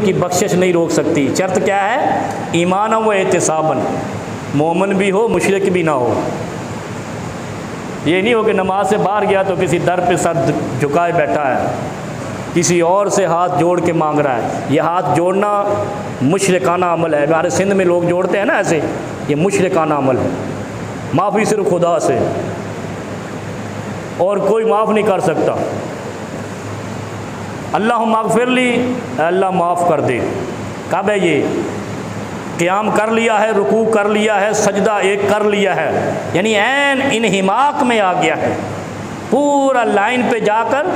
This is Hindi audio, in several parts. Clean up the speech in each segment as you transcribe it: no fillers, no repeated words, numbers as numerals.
की बख्शिश नहीं रोक सकती। शर्त क्या है? ईमान व एहतिसाबन, मोमिन भी हो मुशरिक भी ना हो। ये नहीं हो कि नमाज से बाहर गया तो किसी दर पे सर झुकाए बैठा है, किसी और से हाथ जोड़ के मांग रहा है। ये हाथ जोड़ना मुशरिकाना अमल है। हमारे सिंध में लोग जोड़ते हैं ना ऐसे, ये मुशरिकाना अमल है। माफ़ी सिर्फ खुदा से, और कोई माफ़ नहीं कर सकता। अल्लाह मगफिरली, अल्लाह माफ़ कर दे। कब है ये? क़याम कर लिया है, रुकू कर लिया है, सजदा एक कर लिया है, यानी ऐन इन्हिमाक में आ गया है, पूरा लाइन पे जाकर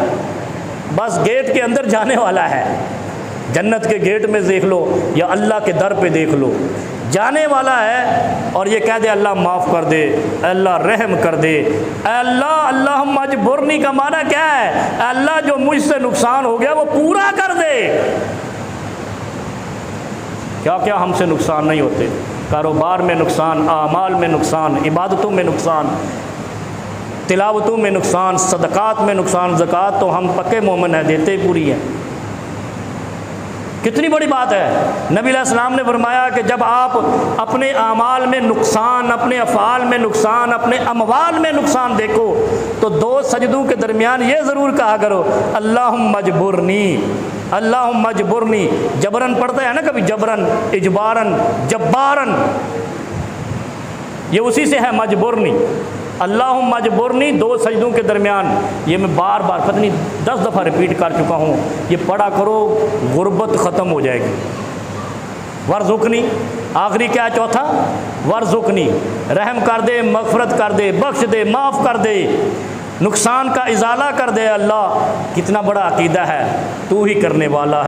बस गेट के अंदर जाने वाला है। जन्नत के गेट में देख लो या अल्लाह के दर पे देख लो, जाने वाला है। और ये कह दे अल्लाह माफ़ कर दे, अल्लाह रहम कर दे, अल्लाह अल्लाह मजबूरनी का माना क्या है? अल्लाह जो मुझसे नुकसान हो गया वो पूरा कर दे। क्या क्या हमसे नुकसान नहीं होते? कारोबार में नुकसान, आमाल में नुकसान, इबादतों में नुकसान, तिलावतों में नुकसान, सदक़ात में नुकसान। ज़कात तो हम पक्के मोमिन हैं, देते पूरी हैं। कितनी बड़ी बात है। नबी अलैहिस्सलाम ने फरमाया कि जब आप अपने आमाल में नुकसान, अपने अफ़ाल में नुकसान, अपने अमवाल में नुकसान देखो तो दो सजदों के दरमियान ये ज़रूर कहा करो अल्लाहुम्मा मजबुरनी, अल्लाहुम्मा मजबुरनी। जबरन पढ़ता है ना कभी, जबरन, इजबारन, जब्बारन, ये उसी से है मजबुरनी। अल्लाहुम्मा मजबुरनी दो सजदों के दरमियान, ये मैं बार बार पता नहीं 10 दफ़ा रिपीट कर चुका हूँ। ये पढ़ा करो, गुर्बत ख़त्म हो जाएगी। वर्ज़ुकनी, आखिरी क्या चौथा? वर्ज़ुकनी, रहम कर दे, मग़फ़िरत कर दे, बख्श दे, माफ़ कर दे, नुकसान का इज़ाला कर दे। अल्लाह कितना बड़ा अक़ीदा है, तू ही करने वाला है।